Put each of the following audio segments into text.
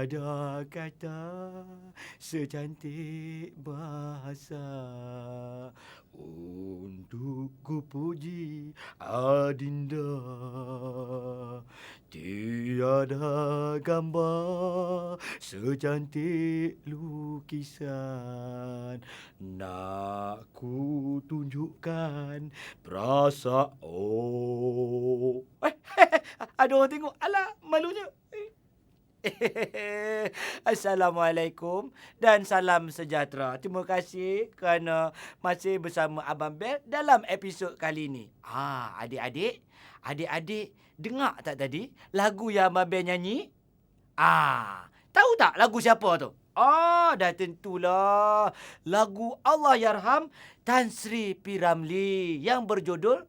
Tiada kata secantik bahasa untuk ku puji adinda. Tiada gambar secantik lukisan nak ku tunjukkan perasaan. Ada orang tengok. Alah, malunya. Assalamualaikum dan salam sejahtera. Terima kasih kerana masih bersama Abang Bel dalam episod kali ini. Adik-adik dengar tak tadi lagu yang Abang Bel nyanyi? Tahu tak lagu siapa tu? Dah tentulah. Lagu Allahyarham Tan Sri P. Ramlee yang berjudul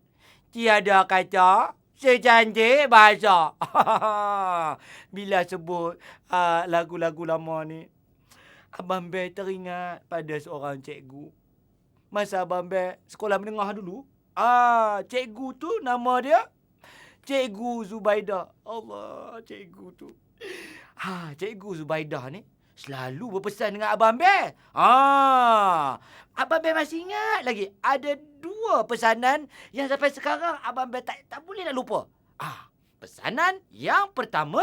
Tiada Kata Secantik Bahasa. Bila sebut lagu-lagu lama ni, Abang Bel teringat pada seorang cikgu. Masa Abang Bel sekolah menengah dulu, cikgu tu nama dia Cikgu Zubaidah. Allah, cikgu tu. Cikgu Zubaidah ni selalu berpesan dengan Abang Bel. Abang Bel masih ingat lagi. Ada 2 pesanan yang sampai sekarang Abang Bel tak boleh nak lupa. Pesanan yang pertama.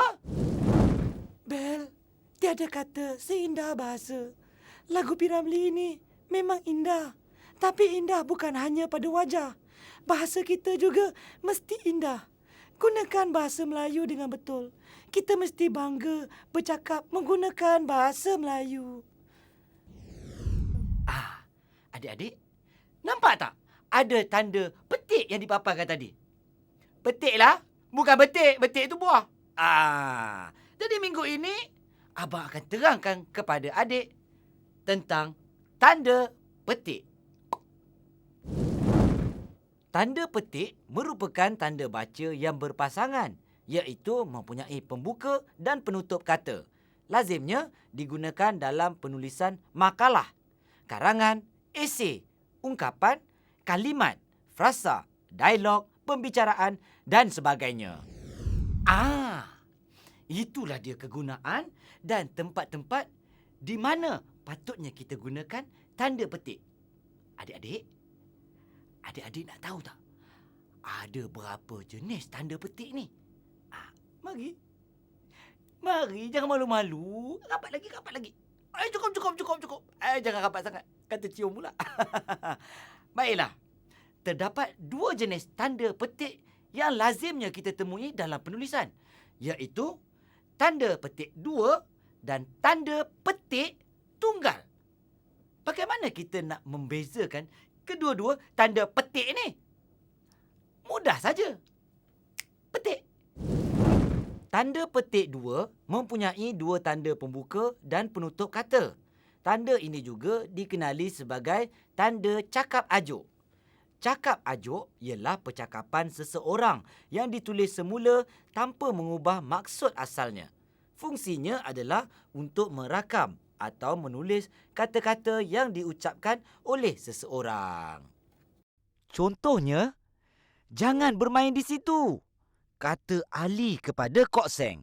Bel, tiada kata seindah bahasa. Lagu P. Ramlee ini memang indah. Tapi indah bukan hanya pada wajah. Bahasa kita juga mesti indah. Gunakan bahasa Melayu dengan betul. Kita mesti bangga bercakap menggunakan bahasa Melayu. Adik-adik, nampak tak? Ada tanda petik yang dipaparkan tadi. Petik lah. Bukan betik. Betik itu buah. Jadi minggu ini, Abang akan terangkan kepada adik tentang tanda petik. Tanda petik merupakan tanda baca yang berpasangan, iaitu mempunyai pembuka dan penutup kata. Lazimnya digunakan dalam penulisan makalah, karangan, esei, ungkapan, kalimat, frasa, dialog, pembicaraan dan sebagainya. Itulah dia kegunaan dan tempat-tempat di mana patutnya kita gunakan tanda petik. Adik-adik nak tahu tak? Ada berapa jenis tanda petik ni? Mari, jangan malu-malu. Rapat lagi. Cukup. Jangan rapat sangat. Kata cium pula. Baiklah. Terdapat 2 jenis tanda petik yang lazimnya kita temui dalam penulisan, iaitu tanda petik 2 dan tanda petik tunggal. Bagaimana kita nak membezakan kedua-dua tanda petik ni? Mudah saja. Petik. Tanda petik 2 mempunyai 2 tanda pembuka dan penutup kata. Tanda ini juga dikenali sebagai tanda cakap ajuk. Cakap ajuk ialah percakapan seseorang yang ditulis semula tanpa mengubah maksud asalnya. Fungsinya adalah untuk merakam atau menulis kata-kata yang diucapkan oleh seseorang. Contohnya, jangan bermain di situ, kata Ali kepada Kok Seng.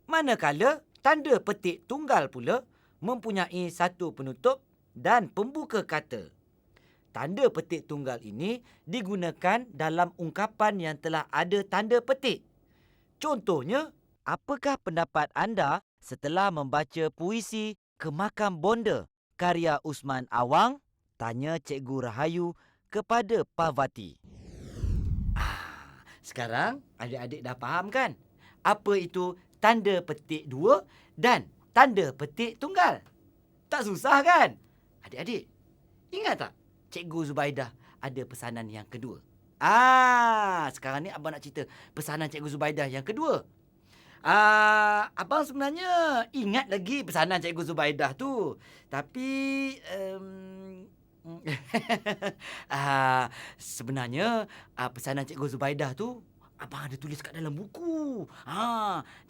Manakala tanda petik tunggal pula mempunyai 1 penutup dan pembuka kata. Tanda petik tunggal ini digunakan dalam ungkapan yang telah ada tanda petik. Contohnya, apakah pendapat anda setelah membaca puisi Kemakam Bonda karya Usman Awang? Tanya Cikgu Rahayu kepada Parvati. Sekarang adik-adik dah faham kan? Apa itu tanda petik 2 dan tanda petik tunggal? Tak susah kan? Adik-adik, ingat tak? Cikgu Zubaidah ada pesanan yang kedua. Sekarang ni abang nak cerita pesanan Cikgu Zubaidah yang kedua. Abang sebenarnya ingat lagi pesanan Cikgu Zubaidah tu. Tapi sebenarnya pesanan Cikgu Zubaidah tu abang ada tulis kat dalam buku.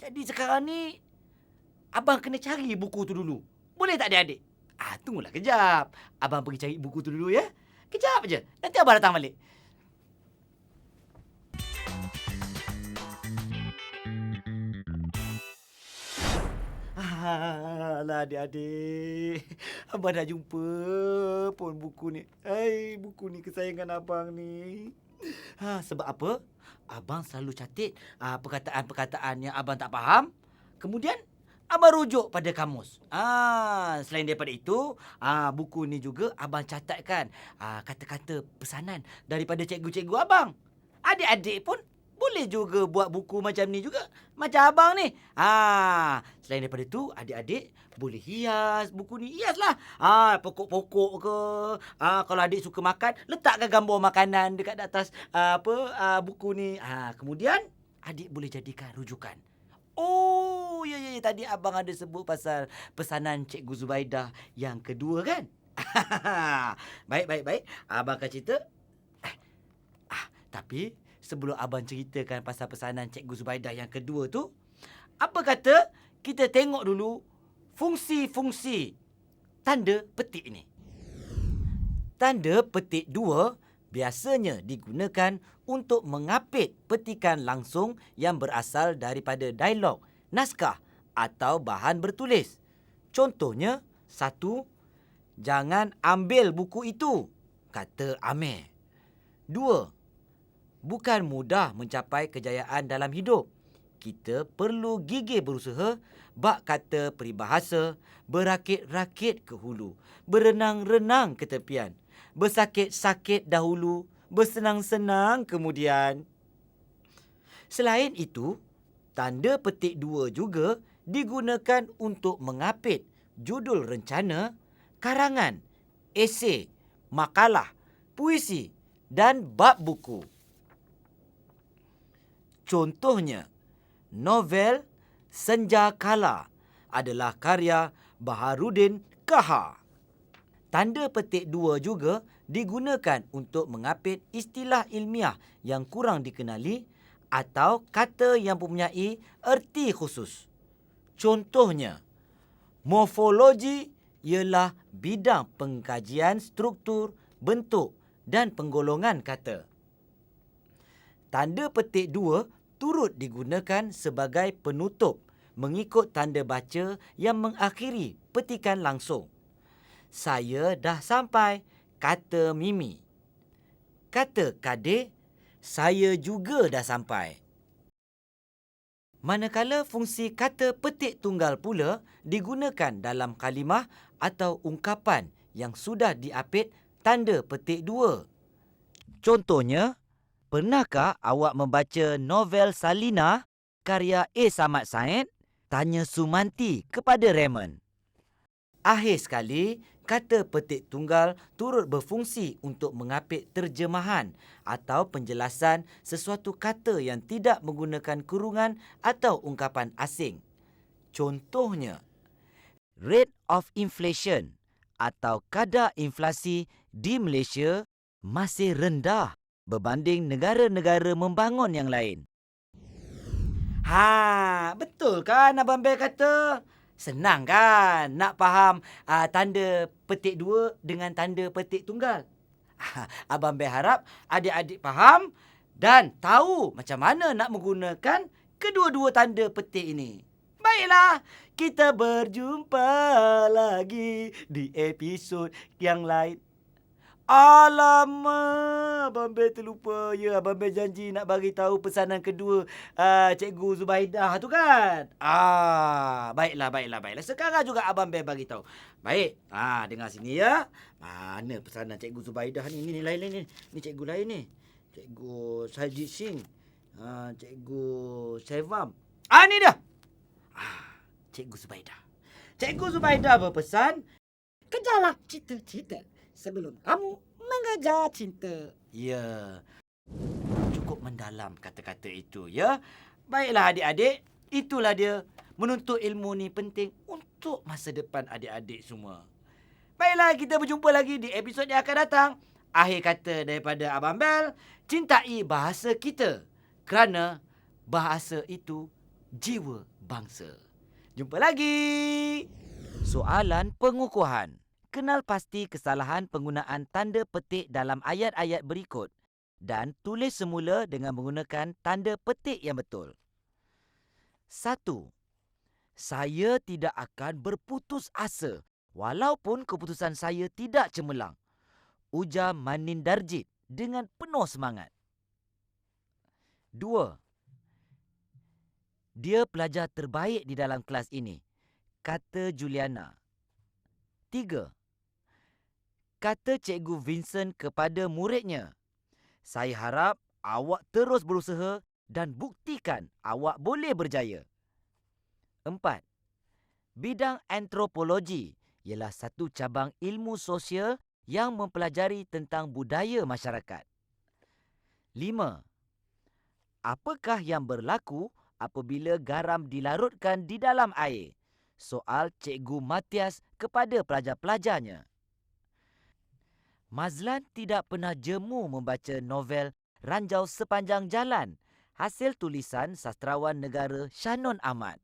Jadi sekarang ni abang kena cari buku tu dulu. Boleh tak adik-adik? Tunggulah kejap. Abang pergi cari buku tu dulu ya. Kejap je. Nanti abang datang balik. Alah adik-adik. Abang dah jumpa pun buku ni. Buku ni kesayangan abang ni. Sebab apa? Abang selalu catat perkataan-perkataan yang abang tak faham. Kemudian abang rujuk pada kamus. Selain daripada itu, buku ni juga abang catatkan kata-kata pesanan daripada cikgu-cikgu abang. Adik-adik pun boleh juga buat buku macam ni juga. Macam abang ni. Selain daripada itu, adik-adik boleh hias buku ni. Hiaslah. Pokok-pokok ke. Kalau adik suka makan, letakkan gambar makanan dekat atas buku ni. Kemudian, adik boleh jadikan rujukan. Oh, ya. Tadi abang ada sebut pasal pesanan Cikgu Zubaidah yang kedua kan? Baik. Abang akan cerita. Tapi sebelum abang ceritakan pasal pesanan Cikgu Zubaidah yang kedua tu, apa kata kita tengok dulu fungsi-fungsi tanda petik ni. Tanda petik 2 biasanya digunakan untuk mengapit petikan langsung yang berasal daripada dialog, naskah atau bahan bertulis. Contohnya, 1. Jangan ambil buku itu, kata Amir. 2. Bukan mudah mencapai kejayaan dalam hidup. Kita perlu gigih berusaha, bak kata peribahasa, berakit-rakit ke hulu, berenang-renang ke tepian, bersakit-sakit dahulu, bersenang-senang kemudian. Selain itu, tanda petik 2 juga digunakan untuk mengapit judul rencana, karangan, esei, makalah, puisi dan bab buku. Contohnya, novel Senja Kala adalah karya Baharudin Kahar. Tanda petik 2 juga digunakan untuk mengapit istilah ilmiah yang kurang dikenali atau kata yang mempunyai erti khusus. Contohnya, morfologi ialah bidang pengkajian struktur, bentuk dan penggolongan kata. Tanda petik 2 turut digunakan sebagai penutup mengikut tanda baca yang mengakhiri petikan langsung. Saya dah sampai, kata Mimi. Kata Kadir, saya juga dah sampai. Manakala fungsi kata petik tunggal pula digunakan dalam kalimah atau ungkapan yang sudah diapit tanda petik 2. Contohnya, pernahkah awak membaca novel Salina karya A. Samad Said? Tanya Sumanti kepada Raymond. Akhir sekali, kata petik tunggal turut berfungsi untuk mengapit terjemahan atau penjelasan sesuatu kata yang tidak menggunakan kurungan atau ungkapan asing. Contohnya, rate of inflation atau kadar inflasi di Malaysia masih rendah berbanding negara-negara membangun yang lain. Betul kan Abang Bel kata? Senang kan nak faham tanda petik 2 dengan tanda petik tunggal? Abang Bel harap adik-adik faham dan tahu macam mana nak menggunakan kedua-dua tanda petik ini. Baiklah, kita berjumpa lagi di episod yang lain. Alamak, Abang Bel terlupa. Ya, Abang Bel janji nak bagi tahu pesanan kedua Cikgu Zubaidah tu kan. Baiklah. Sekarang juga Abang Bel bagi tahu. Baik, dengar sini ya. Mana pesanan Cikgu Zubaidah ni? Ni lain ni. Ni cikgu lain ni. Cikgu Sajid Singh. Cikgu Sevam. Ni dia. Cikgu Zubaidah. Cikgu Zubaidah berpesan, Kejarlah cita-cita sebelum kamu mengejar cinta. ya, cukup mendalam kata-kata itu ya. Baiklah adik-adik, itulah dia. Menuntut ilmu ni penting untuk masa depan adik-adik semua. Baiklah, kita berjumpa lagi di episod yang akan datang. Akhir kata daripada Abang Bel, cintai bahasa kita. Kerana bahasa itu jiwa bangsa. Jumpa lagi. Soalan pengukuhan. Kenal pasti kesalahan penggunaan tanda petik dalam ayat-ayat berikut dan tulis semula dengan menggunakan tanda petik yang betul. 1. Saya tidak akan berputus asa walaupun keputusan saya tidak cemerlang, ujar Manin Darjit dengan penuh semangat. 2. Dia pelajar terbaik di dalam kelas ini, kata Juliana. 3. Kata Cikgu Vincent kepada muridnya, saya harap awak terus berusaha dan buktikan awak boleh berjaya. 4. Bidang antropologi ialah satu cabang ilmu sosial yang mempelajari tentang budaya masyarakat. 5. Apakah yang berlaku apabila garam dilarutkan di dalam air? Soal Cikgu Matias kepada pelajar-pelajarnya. Mazlan tidak pernah jemu membaca novel Ranjau Sepanjang Jalan, hasil tulisan sastrawan negara Syanon Ahmad.